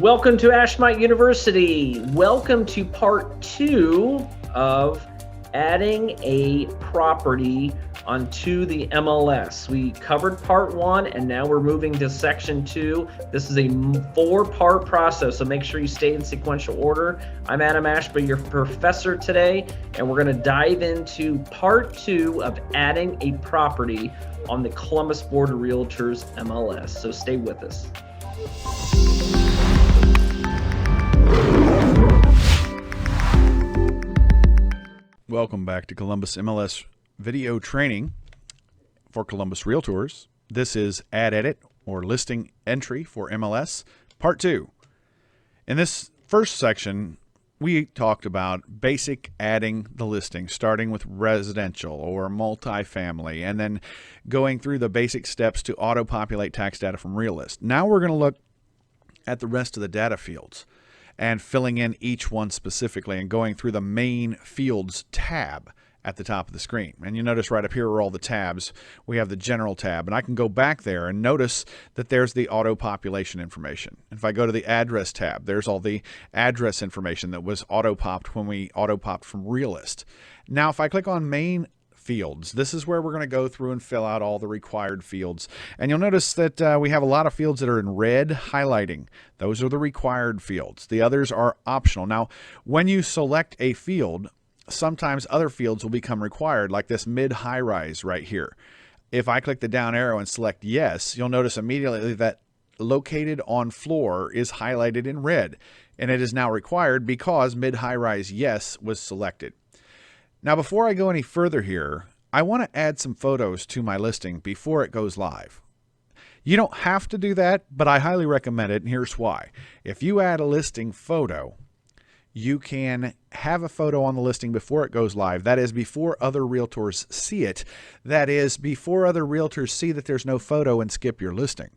Welcome to Ashmont University. Welcome to part 2 of adding a property onto the MLS. We covered part 1 and now we're moving to section 2. This is a 4-part process, so make sure you stay in sequential order. I'm Adam Ashby, your professor today, and we're going to dive into part 2 of adding a property on the Columbus Board of Realtors MLS. So stay with us. Welcome back to Columbus MLS video training for Columbus Realtors. This is Add Edit or Listing Entry for MLS, Part 2. In this first section, we talked about basic adding the listing, starting with residential or multifamily, and then going through the basic steps to auto-populate tax data from Realist. Now we're going to look at the rest of the data fields and filling in each one specifically and going through the main fields tab at the top of the screen. And you notice right up here are all the tabs. We have the general tab, and I can go back there and notice that there's the auto population information. If I go to the address tab, there's all the address information that was auto popped when we auto popped from Realist. Now if I click on main fields, this is where we're going to go through and fill out all the required fields. And you'll notice that we have a lot of fields that are in red highlighting. Those are the required fields. The others are optional. Now, when you select a field, sometimes other fields will become required, like this mid-high rise right here. If I click the down arrow and select yes, you'll notice immediately that located on floor is highlighted in red, and it is now required because mid-high rise yes was selected. Now, before I go any further here, I want to add some photos to my listing before it goes live. You don't have to do that, but I highly recommend it, and here's why. If you add a listing photo, you can have a photo on the listing before it goes live. That is, before other realtors see it. That is, before other realtors see that there's no photo and skip your listing.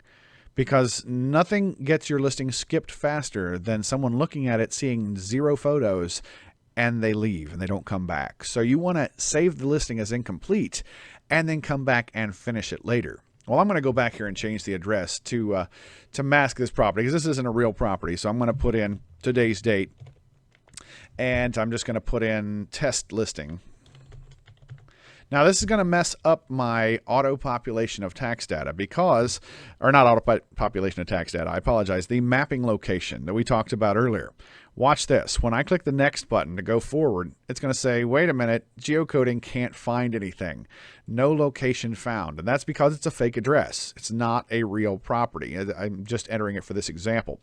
Because nothing gets your listing skipped faster than someone looking at it, seeing 0 photos, and they leave and they don't come back. So you want to save the listing as incomplete and then come back and finish it later. Well, I'm going to go back here and change the address to mask this property because this isn't a real property. So I'm going to put in today's date, and I'm just going to put in test listing. Now this is going to mess up my auto population of tax data because, or not auto population of tax data, I apologize, the mapping location that we talked about earlier. Watch this. When I click the next button to go forward, it's going to say, wait a minute, geocoding can't find anything. No location found. And that's because it's a fake address. It's not a real property. I'm just entering it for this example.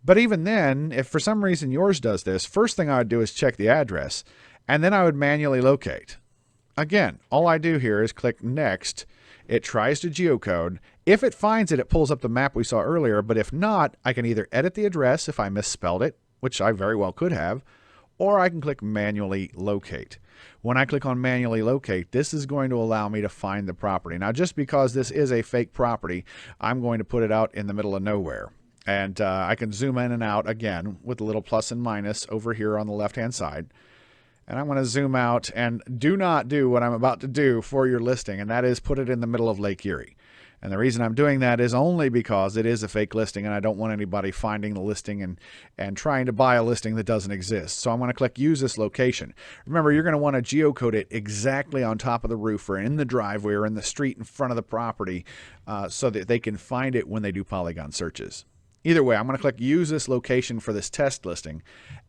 But even then, if for some reason yours does this, first thing I would do is check the address, and then I would manually locate. Again, all I do here is click next. It tries to geocode. If it finds it, it pulls up the map we saw earlier. But if not, I can either edit the address if I misspelled it, which I very well could have, or I can click manually locate. When I click on manually locate, this is going to allow me to find the property. Now, just because this is a fake property, I'm going to put it out in the middle of nowhere. And I can zoom in and out again with a little plus and minus over here on the left-hand side. And I'm going to zoom out and do not do what I'm about to do for your listing, and that is put it in the middle of Lake Erie. And the reason I'm doing that is only because it is a fake listing, and I don't want anybody finding the listing and trying to buy a listing that doesn't exist. So I'm going to click Use This Location. Remember, you're going to want to geocode it exactly on top of the roof or in the driveway or in the street in front of the property so that they can find it when they do polygon searches. Either way, I'm going to click Use This Location for this test listing,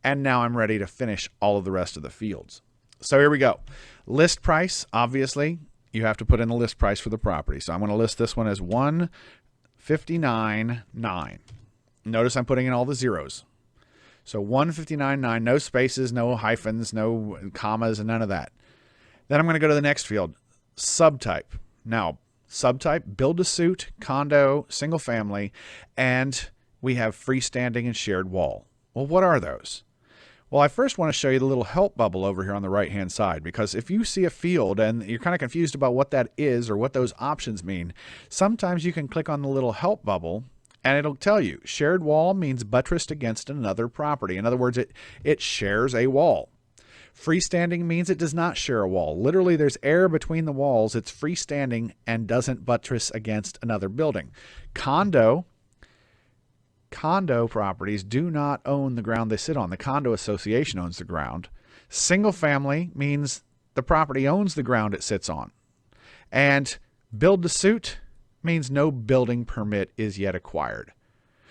and now I'm ready to finish all of the rest of the fields. So here we go. List price, obviously, you have to put in the list price for the property. So I'm going to list this one as $159,900. Notice I'm putting in all the zeros. So $159,900, no spaces, no hyphens, no commas, and none of that. Then I'm going to go to the next field, subtype. Now, subtype, build-to-suit, condo, single family, and we have freestanding and shared wall. Well, what are those? Well, I first want to show you the little help bubble over here on the right-hand side, because if you see a field and you're kind of confused about what that is or what those options mean, sometimes you can click on the little help bubble and it'll tell you shared wall means buttressed against another property. In other words, it shares a wall. Freestanding means it does not share a wall. Literally, there's air between the walls. It's freestanding and doesn't buttress against another building. Condo Condo properties do not own the ground they sit on. The condo association owns the ground. Single family means the property owns the ground it sits on. And build to suit means no building permit is yet acquired.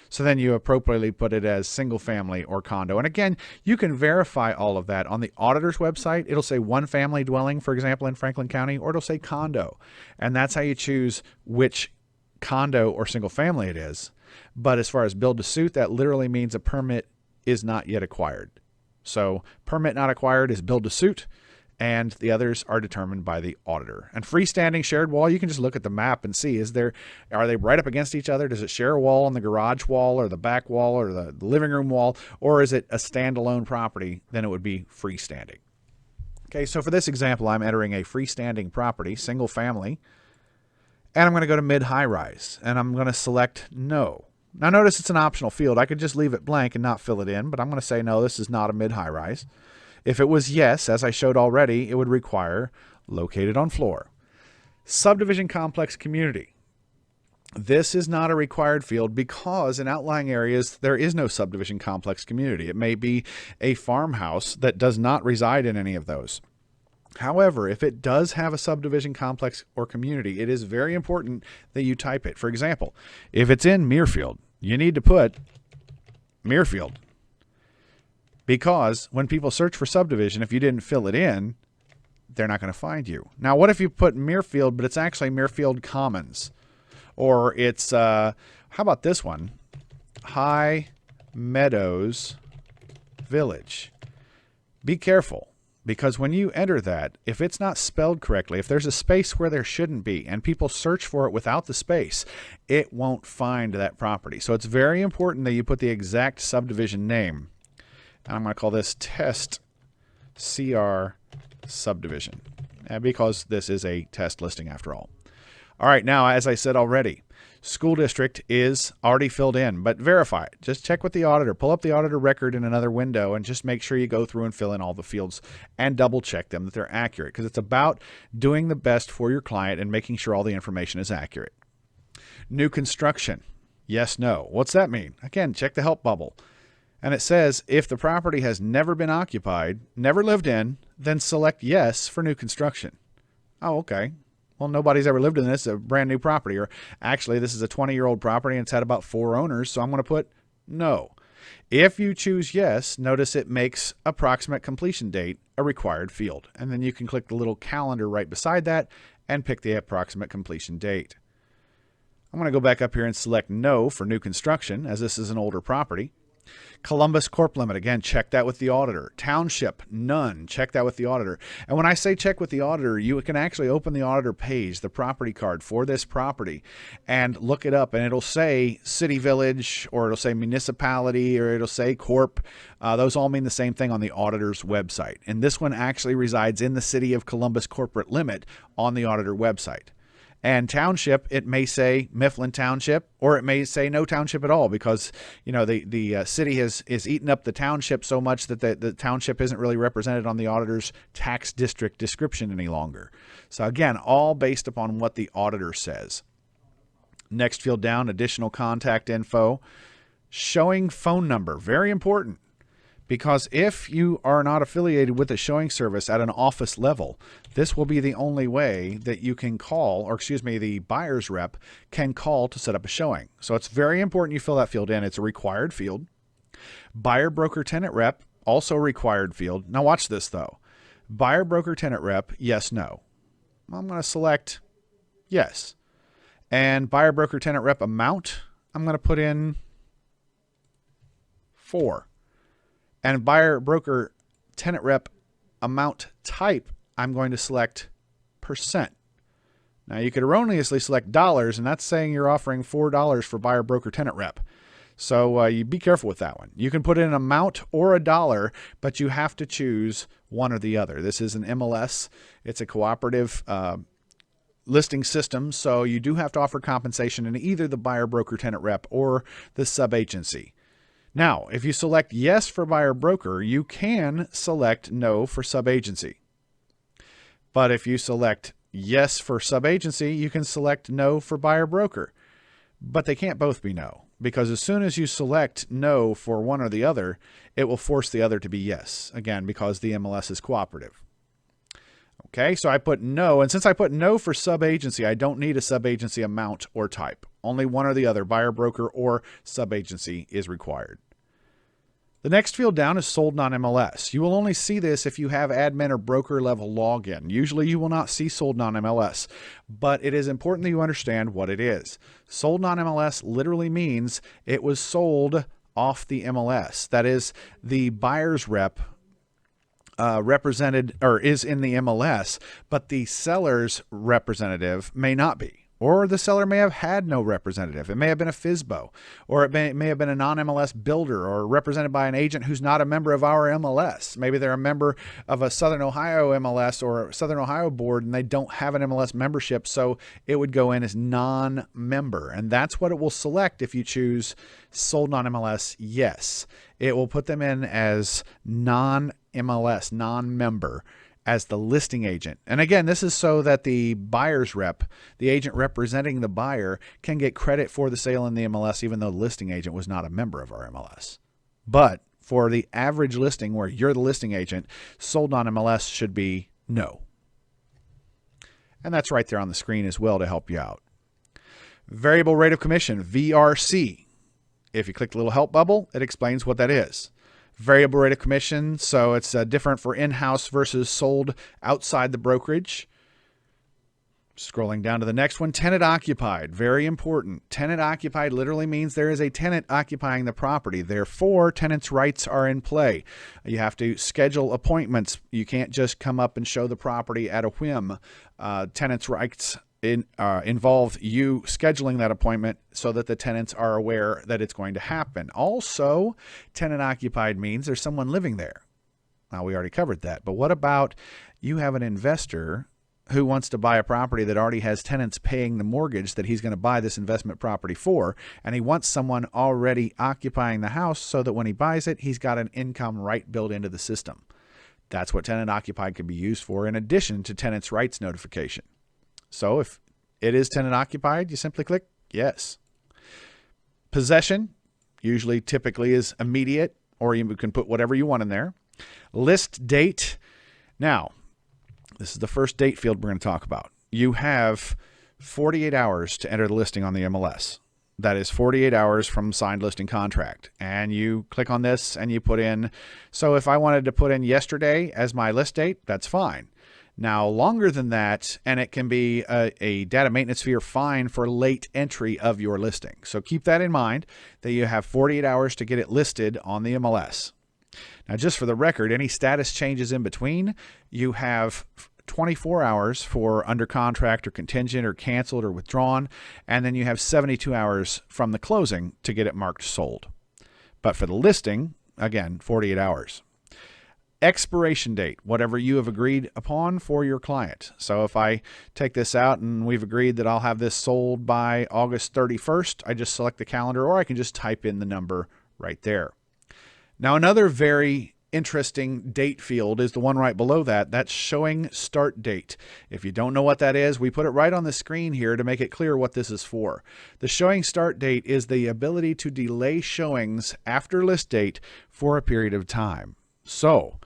So then you appropriately put it as single family or condo. And again, you can verify all of that on the auditor's website. It'll say one family dwelling, for example, in Franklin County, or it'll say condo. And that's how you choose which condo or single family it is. But as far as build to suit, that literally means a permit is not yet acquired. So permit not acquired is build to suit, and the others are determined by the auditor. And freestanding shared wall, you can just look at the map and see, are they right up against each other? Does it share a wall on the garage wall or the back wall or the living room wall, or is it a standalone property? Then it would be freestanding. Okay, so for this example, I'm entering a freestanding property, single family, and I'm going to go to mid-high rise, and I'm going to select no. Now notice it's an optional field. I could just leave it blank and not fill it in, but I'm going to say no, this is not a mid-high rise. If it was yes, as I showed already, it would require located on floor. Subdivision complex community. This is not a required field because in outlying areas, there is no subdivision complex community. It may be a farmhouse that does not reside in any of those. However, if it does have a subdivision complex or community, it is very important that you type it. For example, if it's in Muirfield, you need to put Muirfield. Because when people search for subdivision, if you didn't fill it in, they're not going to find you. Now, what if you put Muirfield, but it's actually Muirfield Commons? Or it's, how about this one? High Meadows Village. Be careful, because when you enter that, if it's not spelled correctly, if there's a space where there shouldn't be, and people search for it without the space, it won't find that property. So it's very important that you put the exact subdivision name. And I'm going to call this test CR subdivision, because this is a test listing after all. All right, now, as I said already, school district is already filled in, but verify it. Just check with the auditor. Pull up the auditor record in another window and just make sure you go through and fill in all the fields and double check them that they're accurate, because it's about doing the best for your client and making sure all the information is accurate. New construction. Yes, no. What's that mean? Again, check the help bubble. And it says, if the property has never been occupied, never lived in, then select yes for new construction. Oh, okay. Well, nobody's ever lived in this. It's a brand new property. Or actually, this is a 20-year-old property and it's had about 4 owners, so I'm going to put no. If you choose yes, notice it makes approximate completion date a required field. And then you can click the little calendar right beside that and pick the approximate completion date. I'm going to go back up here and select no for new construction, as this is an older property. Columbus Corp Limit, again, check that with the auditor. Township, none, check that with the auditor. And when I say check with the auditor, you can actually open the auditor page, the property card for this property, and look it up, and it'll say city, village, or it'll say municipality, or it'll say corp. Those all mean the same thing on the auditor's website. And this one actually resides in the city of Columbus Corporate Limit on the auditor website. And township, it may say Mifflin Township, or it may say no township at all, because the city is eaten up the township so much that the township isn't really represented on the auditor's tax district description any longer. So again, all based upon what the auditor says. Next field down, additional contact info, showing phone number, very important. Because if you are not affiliated with a showing service at an office level, this will be the only way that you can call, or excuse me, the buyer's rep can call to set up a showing. So it's very important you fill that field in. It's a required field. Buyer, broker, tenant rep, also required field. Now watch this though. Buyer, broker, tenant rep, yes, no. I'm going to select yes. And buyer, broker, tenant rep amount, I'm going to put in 4. And buyer, broker, tenant rep amount type, I'm going to select %. Now you could erroneously select dollars, and that's saying you're offering $4 for buyer, broker, tenant rep. So you be careful with that one. You can put in an amount or a dollar, but you have to choose one or the other. This is an MLS. It's a cooperative listing system, so you do have to offer compensation in either the buyer, broker, tenant rep or the sub-agency. Now, if you select yes for buyer broker, you can select no for sub-agency. But if you select yes for sub-agency, you can select no for buyer broker. But they can't both be no. because as soon as you select no for one or the other, it will force the other to be yes, again, because the MLS is cooperative. Okay, so I put no, and since I put no for sub-agency, I don't need a sub-agency amount or type. Only one or the other, buyer, broker, or sub-agency is required. The next field down is sold non-MLS. You will only see this if you have admin or broker level login. Usually you will not see sold non-MLS, but it is important that you understand what it is. Sold non-MLS literally means it was sold off the MLS. That is, the buyer's rep represented or is in the MLS, but the seller's representative may not be. Or the seller may have had no representative. It may have been a FSBO, or it may have been a non-MLS builder, or represented by an agent who's not a member of our MLS. Maybe they're a member of a Southern Ohio MLS or Southern Ohio board, and they don't have an MLS membership, so it would go in as non-member. And that's what it will select if you choose sold non-MLS, yes. It will put them in as non-MLS, non-member, as the listing agent. And again, this is so that the buyer's rep, the agent representing the buyer, can get credit for the sale in the MLS, even though the listing agent was not a member of our MLS. But for the average listing where you're the listing agent, sold on MLS should be no. And that's right there on the screen as well to help you out. Variable rate of commission, VRC. If you click the little help bubble, it explains what that is. Variable rate of commission, so it's different for in-house versus sold outside the brokerage. Scrolling down to the next one, tenant occupied, very important. Tenant occupied literally means there is a tenant occupying the property. Therefore, tenant's rights are in play. You have to schedule appointments. You can't just come up and show the property at a whim. Tenant's rights involve you scheduling that appointment so that the tenants are aware that it's going to happen. Also, tenant occupied means there's someone living there. Now, we already covered that, but what about you have an investor who wants to buy a property that already has tenants paying the mortgage that he's going to buy this investment property for, and he wants someone already occupying the house so that when he buys it, he's got an income right built into the system. That's what tenant occupied can be used for in addition to tenant's rights notification. So if it is tenant occupied, you simply click yes. Possession typically is immediate, or you can put whatever you want in there. List date. Now, this is the first date field we're going to talk about. You have 48 hours to enter the listing on the MLS. That is 48 hours from signed listing contract. And you click on this and you put in, so if I wanted to put in yesterday as my list date, that's fine. Now, longer than that, and it can be a data maintenance fee or fine for late entry of your listing. So keep that in mind, that you have 48 hours to get it listed on the MLS. Now, just for the record, any status changes in between, you have 24 hours for under contract or contingent or canceled or withdrawn, and then you have 72 hours from the closing to get it marked sold. But for the listing, again, 48 hours. Expiration date, whatever you have agreed upon for your client. So if I take this out and we've agreed that I'll have this sold by August 31st, I just select the calendar, or I can just type in the number right there. Now, another very interesting date field is the one right below that. That's showing start date. If you don't know what that is, we put it right on the screen here to make it clear what this is for. The showing start date is the ability to delay showings after list date for a period of time. So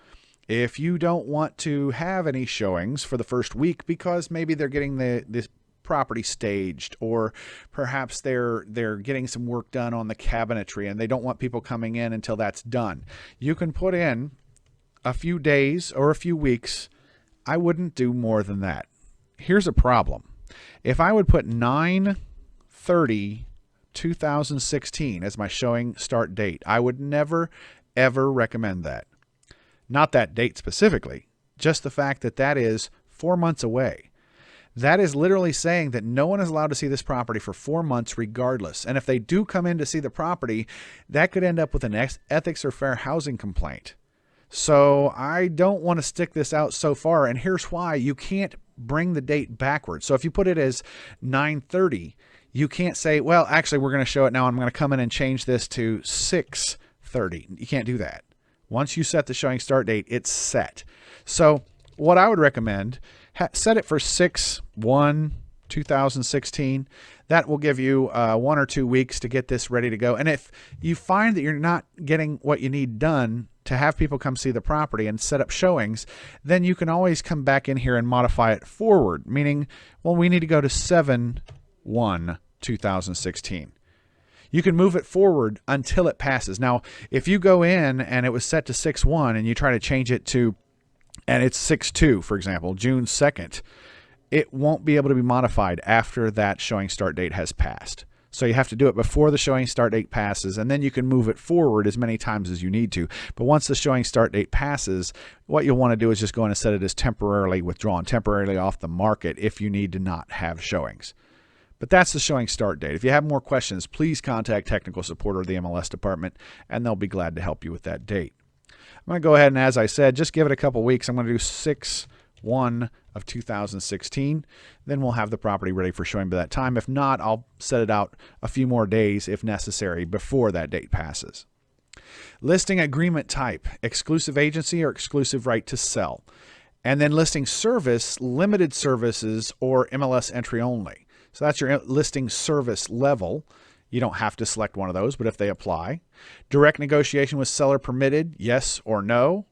if you don't want to have any showings for the first week because maybe they're getting this property staged, or perhaps they're getting some work done on the cabinetry and they don't want people coming in until that's done, you can put in a few days or a few weeks. I wouldn't do more than that. Here's a problem. If I would put 9/30/2016 as my showing start date, I would never, ever recommend that. Not that date specifically, just the fact that that is 4 months away. That is literally saying that no one is allowed to see this property for 4 months regardless. And if they do come in to see the property, that could end up with an ethics or fair housing complaint. So I don't want to stick this out so far. And here's why. You can't bring the date backwards. So if you put it as 9/30, you can't say, well, actually, we're going to show it now. I'm going to come in and change this to 6/30. You can't do that. Once you set the showing start date, it's set. So what I would recommend, set it for 6/1/2016 2016. That will give you 1 or 2 weeks to get this ready to go. And if you find that you're not getting what you need done to have people come see the property and set up showings, then you can always come back in here and modify it forward, meaning, well, we need to go to 7/1/2016. You can move it forward until it passes. Now, if you go in and it was set to 6/1 and you try to change it to, and it's 6/2, for example, June 2nd, it won't be able to be modified after that showing start date has passed. So you have to do it before the showing start date passes, and then you can move it forward as many times as you need to. But once the showing start date passes, what you'll want to do is just go in and set it as temporarily withdrawn, temporarily off the market if you need to not have showings. But that's the showing start date. If you have more questions, please contact technical support or the MLS department, and they'll be glad to help you with that date. I'm going to go ahead and, as I said, just give it a couple weeks. I'm going to do 6/1/2016. Then we'll have the property ready for showing by that time. If not, I'll set it out a few more days if necessary before that date passes. Listing agreement type, exclusive agency or exclusive right to sell. And then listing service, limited services or MLS entry only. So that's your listing service level. You don't have to select one of those, but if they apply. Direct negotiation with seller permitted, yes or no.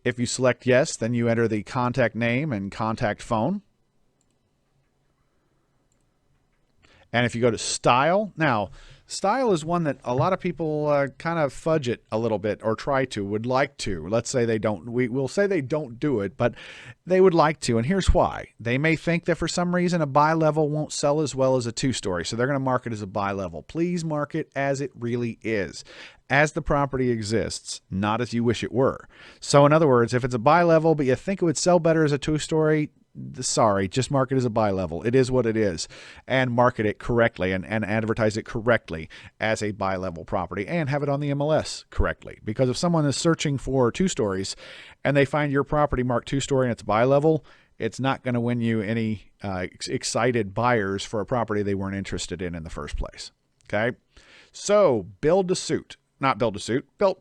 If you select yes, then you enter the contact name and contact phone. And if you go to style, now style is one that a lot of people kind of fudge it a little bit or try to, would like to. Let's say they don't, we'll say they don't do it, but they would like to. And here's why. They may think that for some reason a buy level won't sell as well as a 2-story. So they're going to mark it as a buy level. Please mark it as it really is, as the property exists, not as you wish it were. So in other words, if it's a buy level, but you think it would sell better as a 2-story, sorry, just mark it as a buy level. It is what it is, and market it correctly and advertise it correctly as a buy level property and have it on the MLS correctly. Because if someone is searching for 2 stories and they find your property marked 2-story and it's buy level, it's not going to win you any excited buyers for a property they weren't interested in the first place. Okay. So built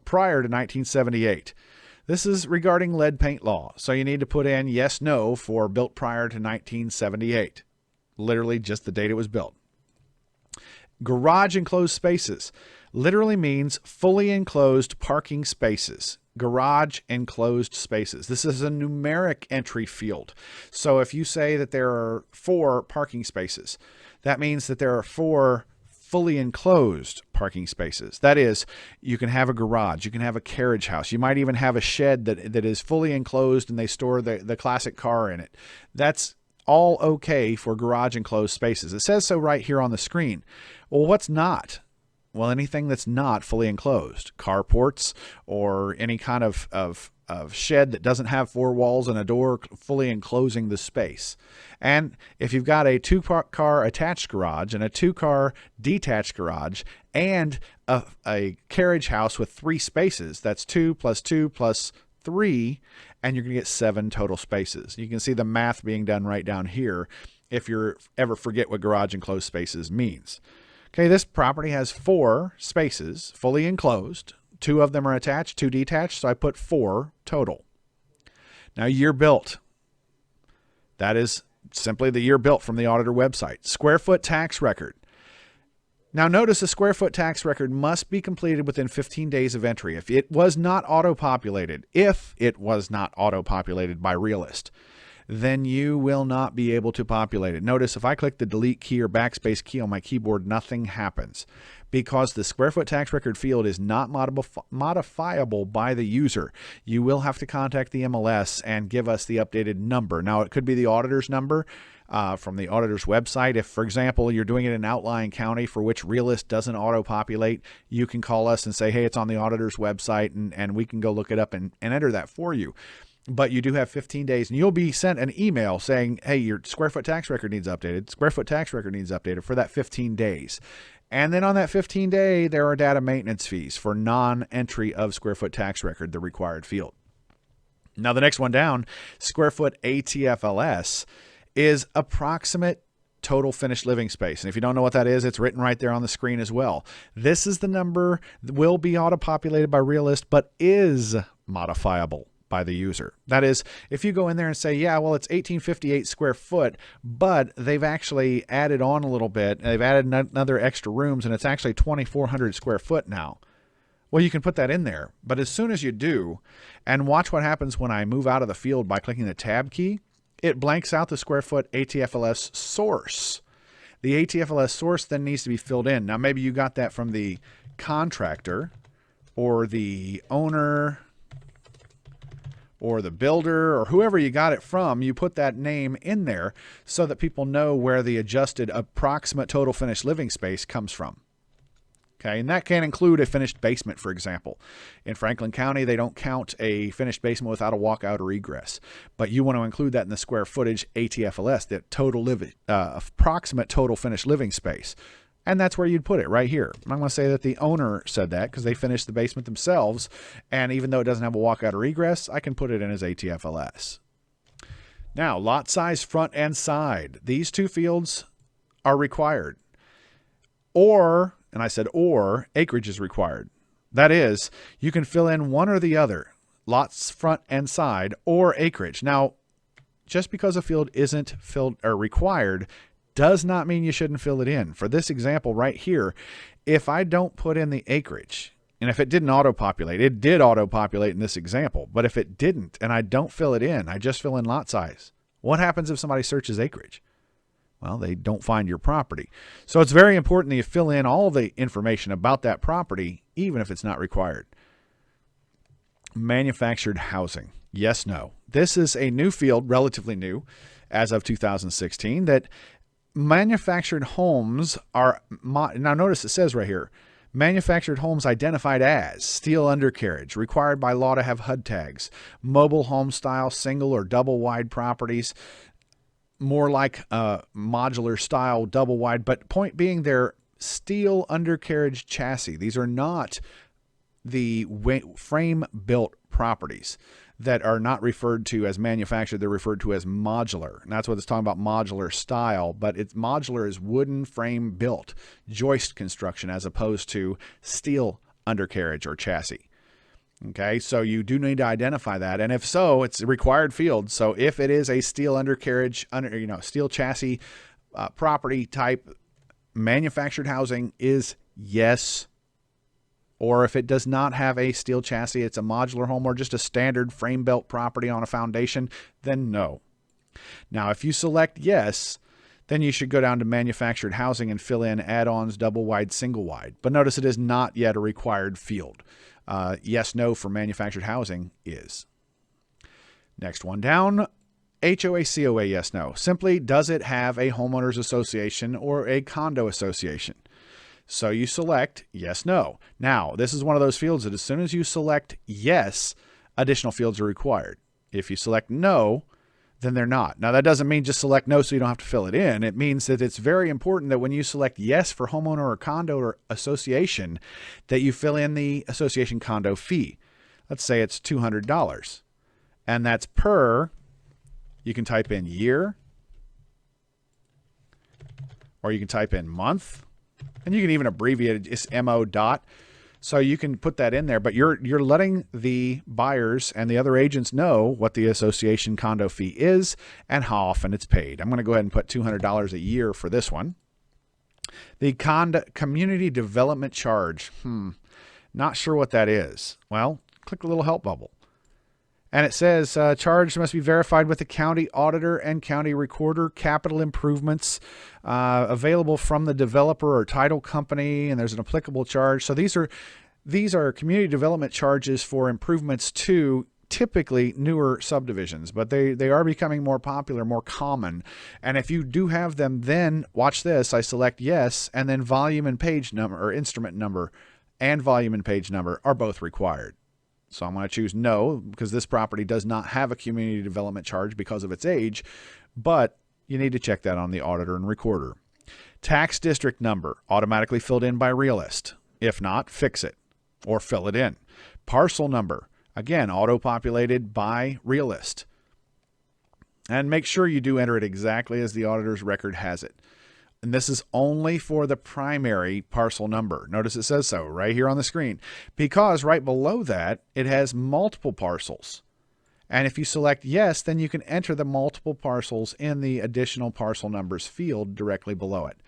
prior to 1978. This is regarding lead paint law. So you need to put in yes, no for built prior to 1978. Literally just the date it was built. Garage enclosed spaces literally means fully enclosed parking spaces. Garage enclosed spaces. This is a numeric entry field. So if you say that there are 4 parking spaces, that means that there are 4 fully enclosed parking spaces. That is, you can have a garage, you can have a carriage house, you might even have a shed that is fully enclosed and they store the classic car in it. That's all okay for garage enclosed spaces. It says so right here on the screen. Well, what's not? Well, anything that's not fully enclosed. Carports or any kind of shed that doesn't have 4 walls and a door fully enclosing the space. And if you've got a 2-car attached garage and a 2-car detached garage and a carriage house with 3 spaces, that's 2 plus 2 plus 3, and you're going to get 7 total spaces. You can see the math being done right down here if you ever forget what garage enclosed spaces means. Okay, this property has 4 spaces fully enclosed. 2 of them are attached, 2 detached, so I put 4 total. Now, year built. That is simply the year built from the auditor website. Square foot tax record. Now, notice a square foot tax record must be completed within 15 days of entry. If it was not auto-populated by Realist, then you will not be able to populate it. Notice if I click the delete key or backspace key on my keyboard, nothing happens because the square foot tax record field is not modifiable by the user. You will have to contact the MLS and give us the updated number. Now, it could be the auditor's number from the auditor's website. If, for example, you're doing it in outlying county for which Realist doesn't auto-populate, you can call us and say, hey, it's on the auditor's website, and we can go look it up and enter that for you. But you do have 15 days, and you'll be sent an email saying, hey, your square foot tax record needs updated. Square foot tax record needs updated for that 15 days. And then on that 15-day, there are data maintenance fees for non-entry of square foot tax record, the required field. Now, the next one down, square foot ATFLS, is approximate total finished living space. And if you don't know what that is, it's written right there on the screen as well. This is the number that will be auto-populated by Realist, but is modifiable by the user. That is, if you go in there and say, yeah, well, it's 1858 square foot, but they've actually added on a little bit, they've added another extra rooms, and it's actually 2,400 square foot now. Well, you can put that in there, but as soon as you do, and watch what happens when I move out of the field by clicking the tab key, it blanks out the square foot ATFLS source. The ATFLS source then needs to be filled in. Now, maybe you got that from the contractor or the owner or the builder or whoever you got it from. You put that name in there so that people know where the adjusted approximate total finished living space comes from. Okay, and that can include a finished basement, for example. In Franklin County, they don't count a finished basement without a walkout or egress, but you want to include that in the square footage ATFLS, the total approximate total finished living space. And that's where you'd put it, right here. I'm going to say that the owner said that because they finished the basement themselves, and even though it doesn't have a walkout or egress, I can put it in as ATFLS. Now, lot size front and side. These two fields are required. Or, and I said or, acreage is required. That is, you can fill in one or the other, lots front and side, or acreage. Now, just because a field isn't filled or required does not mean you shouldn't fill it in. For this example right here, if I don't put in the acreage, and if it didn't auto-populate, it did auto-populate in this example, but if it didn't and I don't fill it in, I just fill in lot size, what happens if somebody searches acreage? Well, they don't find your property. So it's very important that you fill in all the information about that property, even if it's not required. Manufactured housing. Yes, no. This is a new field, relatively new, as of 2016, that manufactured homes are, now notice it says right here, manufactured homes identified as steel undercarriage, required by law to have HUD tags, mobile home style, single or double wide properties, more like modular style double wide, but point being they're steel undercarriage chassis. These are not the frame built properties that are not referred to as manufactured. They're referred to as modular. And that's what it's talking about, modular style, but it's modular is wooden frame built joist construction as opposed to steel undercarriage or chassis. Okay, so you do need to identify that, and if so, it's a required field. So if it is a steel undercarriage, steel chassis property type, manufactured housing is yes. Or if it does not have a steel chassis, it's a modular home or just a standard frame built property on a foundation, then no. Now, if you select yes, then you should go down to manufactured housing and fill in add-ons, double wide, single wide. But notice it is not yet a required field. Yes, no for manufactured housing is. Next one down, HOA, COA, yes, no. Simply, does it have a homeowners association or a condo association? So you select yes, no. Now, this is one of those fields that as soon as you select yes, additional fields are required. If you select no, then they're not. Now, that doesn't mean just select no so you don't have to fill it in. It means that it's very important that when you select yes for homeowner or condo or association, that you fill in the association condo fee. Let's say it's $200. And that's per, you can type in year, or you can type in month, and you can even abbreviate it, it's MO dot. So you can put that in there, but you're letting the buyers and the other agents know what the association condo fee is and how often it's paid. I'm going to go ahead and put $200 a year for this one. The community development charge. Not sure what that is. Well, click the little help bubble. And it says charge must be verified with the county auditor and county recorder. Capital improvements available from the developer or title company, and there's an applicable charge. So these are community development charges for improvements to typically newer subdivisions, but they are becoming more popular, more common. And if you do have them, then watch this. I select yes, and then volume and page number, or instrument number and volume and page number are both required. So I'm going to choose no, because this property does not have a community development charge because of its age, but you need to check that on the auditor and recorder. Tax district number, automatically filled in by Realist. If not, fix it or fill it in. Parcel number, again, auto-populated by Realist. And make sure you do enter it exactly as the auditor's record has it. And this is only for the primary parcel number. Notice it says so right here on the screen, because right below that, it has multiple parcels. And if you select yes, then you can enter the multiple parcels in the additional parcel numbers field directly below it.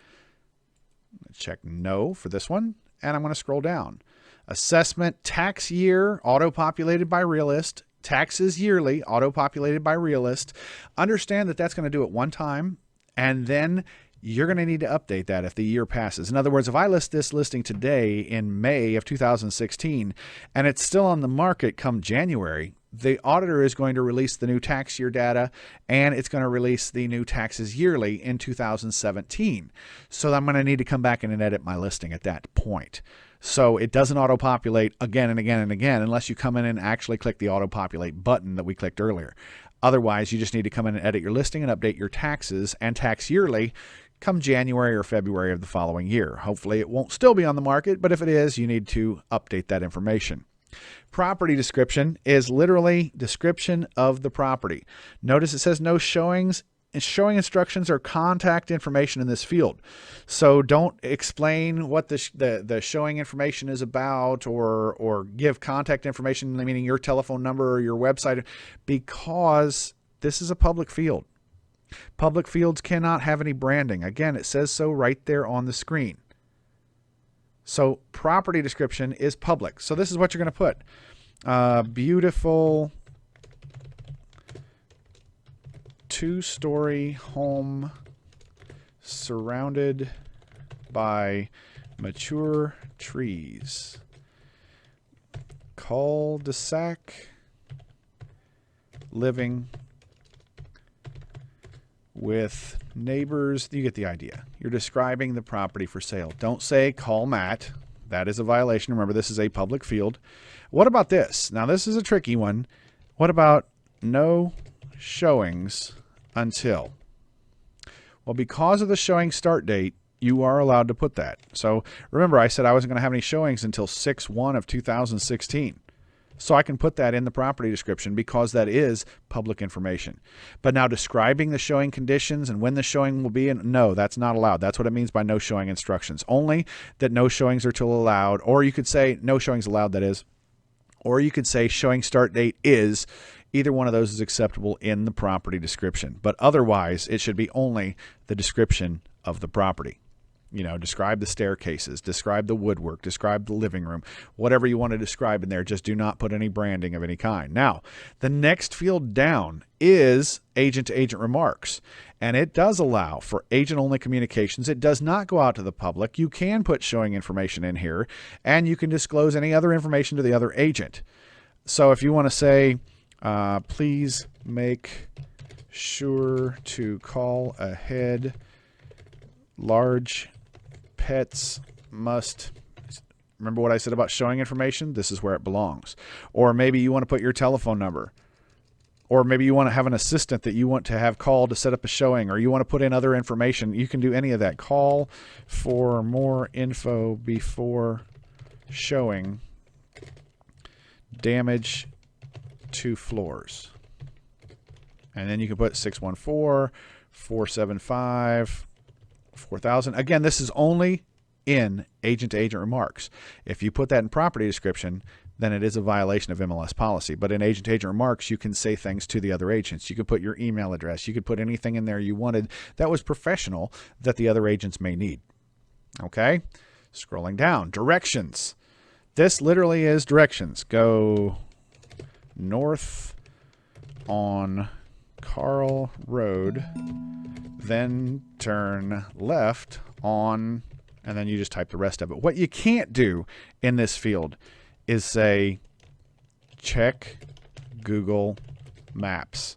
Check no for this one, and I'm going to scroll down. Assessment tax year, auto-populated by Realist. Taxes yearly, auto-populated by Realist. Understand that that's going to do it one time, and then you're going to need to update that if the year passes. In other words, if I list this listing today in May of 2016 and it's still on the market come January, the auditor is going to release the new tax year data, and it's going to release the new taxes yearly in 2017. So I'm going to need to come back in and edit my listing at that point. So it doesn't auto-populate again and again and again unless you come in and actually click the auto-populate button that we clicked earlier. Otherwise, you just need to come in and edit your listing and update your taxes and tax yearly come January or February of the following year. Hopefully it won't still be on the market, but if it is, you need to update that information. Property description is literally description of the property. Notice it says no showings. Showing instructions or contact information in this field. So don't explain what the showing information is about or give contact information, meaning your telephone number or your website, because this is a public field. Public fields cannot have any branding. Again, it says so right there on the screen. So property description is public. So this is what you're going to put. Beautiful two-story home surrounded by mature trees. Cul-de-sac living with neighbors. You get the idea. You're describing the property for sale. Don't say call Matt. That is a violation. Remember, this is a public field. What about this? Now, this is a tricky one. What about no showings until? Well, because of the showing start date, you are allowed to put that. So remember, I said I wasn't going to have any showings until 6/1 of 2016. So I can put that in the property description because that is public information. But now describing the showing conditions and when the showing will be, no, that's not allowed. That's what it means by no showing instructions. Only that no showings are still allowed, or you could say no showings allowed, that is. Or you could say showing start date is. Either one of those is acceptable in the property description. But otherwise, it should be only the description of the property. You know, describe the staircases, describe the woodwork, describe the living room, whatever you want to describe in there. Just do not put any branding of any kind. Now, the next field down is agent-to-agent remarks, and it does allow for agent-only communications. It does not go out to the public. You can put showing information in here, and you can disclose any other information to the other agent. So if you want to say, please make sure to call ahead, large pets must, remember what I said about showing information? This is where it belongs. Or maybe you want to put your telephone number. Or maybe you want to have an assistant that you want to have call to set up a showing, or you want to put in other information. You can do any of that. Call for more info before showing damage to floors. And then you can put 614-475 4000. Again, this is only in agent-to-agent remarks. If you put that in property description, then it is a violation of MLS policy. But in agent-to-agent remarks, you can say things to the other agents. You could put your email address. You could put anything in there you wanted that was professional that the other agents may need. Okay? Scrolling down. Directions. This literally is directions. Go north on Carl Road, then turn left on, and then you just type the rest of it. What you can't do in this field is say, check Google Maps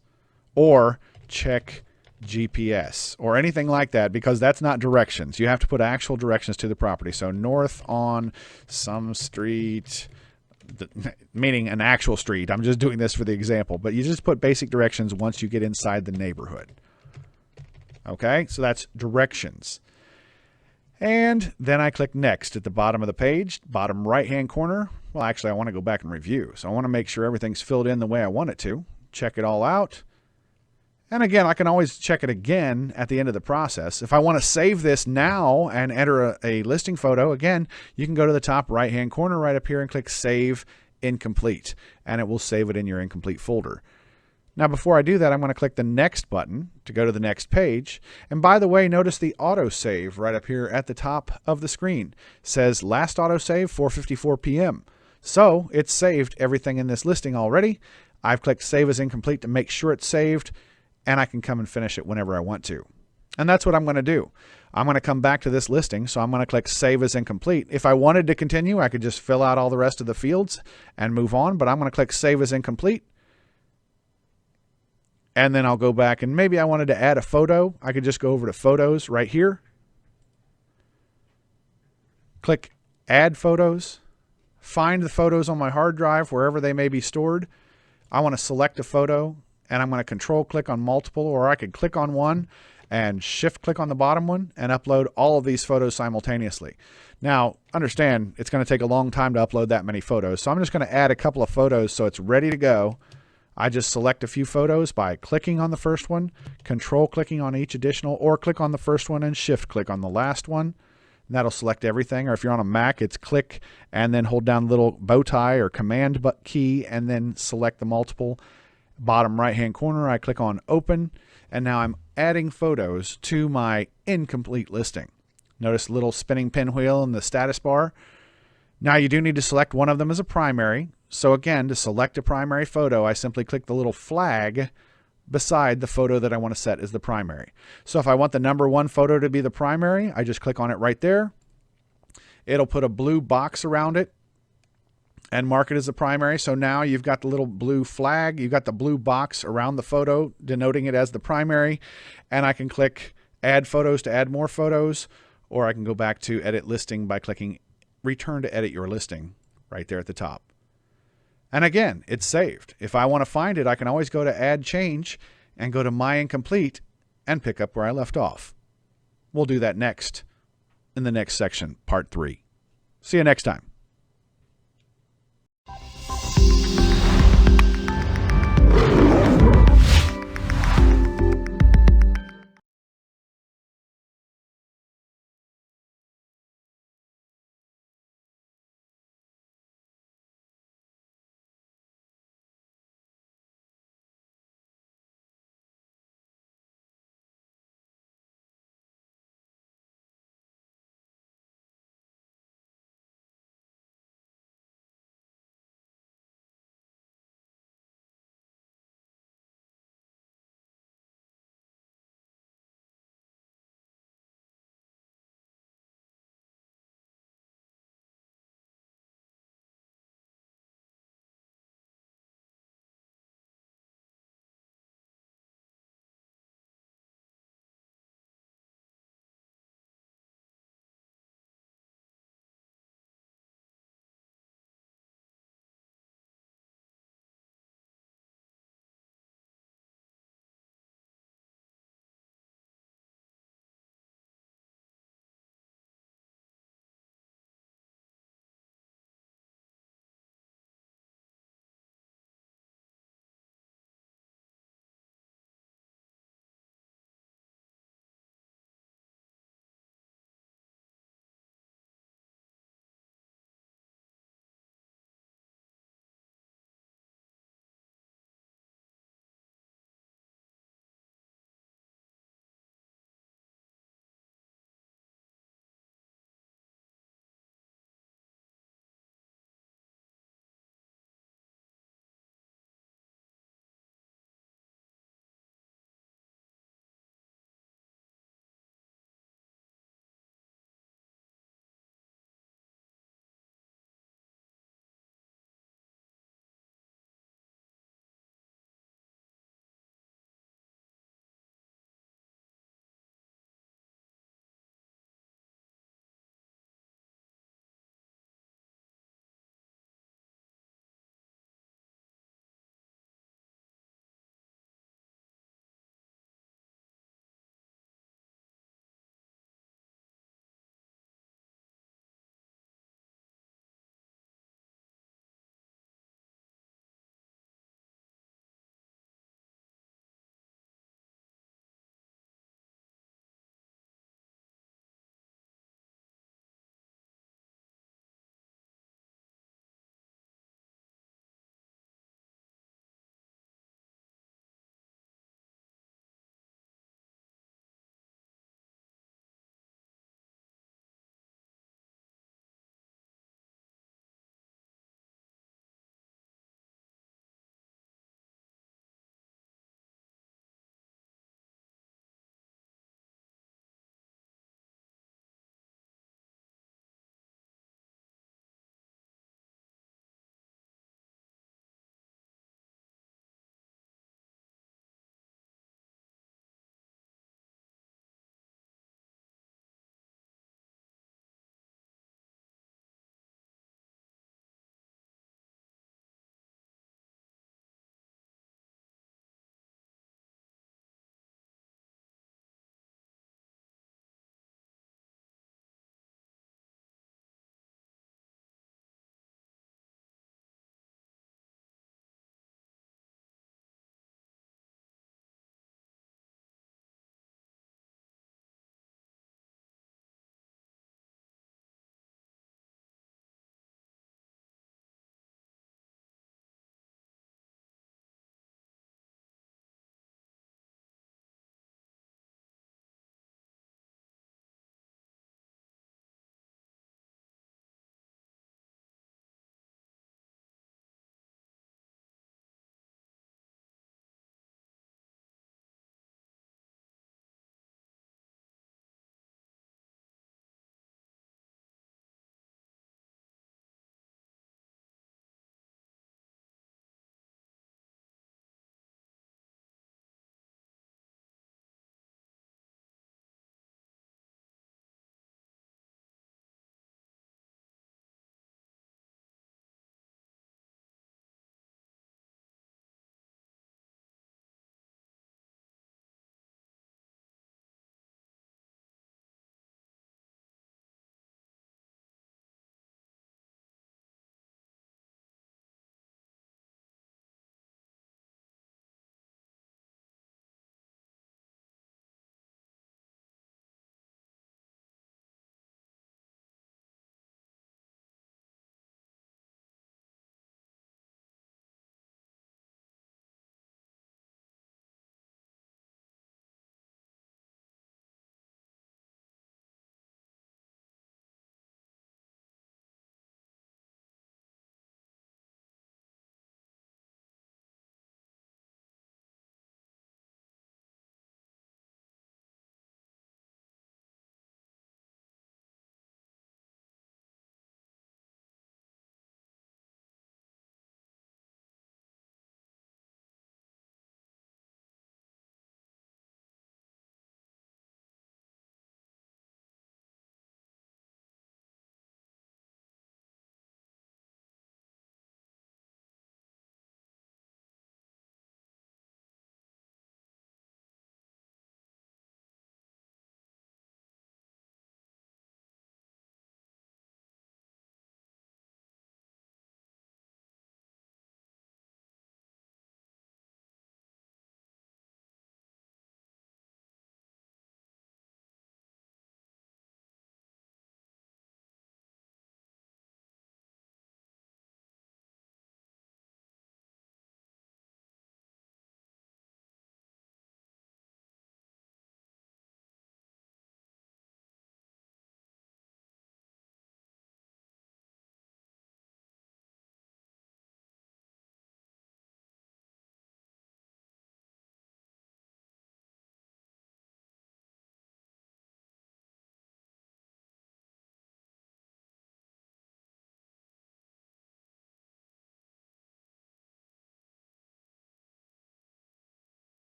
or check GPS or anything like that, because that's not directions. You have to put actual directions to the property. So north on some street, meaning an actual street. I'm just doing this for the example, but you just put basic directions once you get inside the neighborhood. Okay, so that's directions. And then I click next at the bottom of the page, bottom right-hand corner. Well, actually, I want to go back and review. So I want to make sure everything's filled in the way I want it to. Check it all out. And again, I can always check it again at the end of the process. If I want to save this now and enter a listing photo, again, you can go to the top right-hand corner right up here and click Save Incomplete, and it will save it in your incomplete folder. Now, before I do that, I'm going to click the next button to go to the next page. And by the way, notice the autosave right up here at the top of the screen. It says last autosave 4:54 p.m. So it's saved everything in this listing already. I've clicked save as incomplete to make sure it's saved, and I can come and finish it whenever I want to. And that's what I'm going to do. I'm going to come back to this listing, so I'm going to click save as incomplete. If I wanted to continue, I could just fill out all the rest of the fields and move on, but I'm going to click save as incomplete. And then I'll go back, and maybe I wanted to add a photo. I could just go over to photos right here. Click add photos. Find the photos on my hard drive wherever they may be stored. I want to select a photo, and I'm going to control click on multiple, or I could click on one and shift click on the bottom one and upload all of these photos simultaneously. Now, understand it's going to take a long time to upload that many photos. So I'm just going to add a couple of photos so it's ready to go. I just select a few photos by clicking on the first one, control clicking on each additional, or click on the first one and shift click on the last one. And that'll select everything. Or if you're on a Mac, it's click and then hold down the little bow tie or command key and then select the multiple. Bottom right hand corner, I click on open, and now I'm adding photos to my incomplete listing. Notice the little spinning pinwheel in the status bar. Now you do need to select one of them as a primary. So again, to select a primary photo, I simply click the little flag beside the photo that I want to set as the primary. So if I want the number 1 photo to be the primary, I just click on it right there. It'll put a blue box around it and mark it as the primary. So now you've got the little blue flag, you've got the blue box around the photo denoting it as the primary, and I can click add photos to add more photos, or I can go back to edit listing by clicking return to edit your listing right there at the top. And again, it's saved. If I want to find it, I can always go to add change and go to my incomplete and pick up where I left off. We'll do that next in the next section, part 3. See you next time.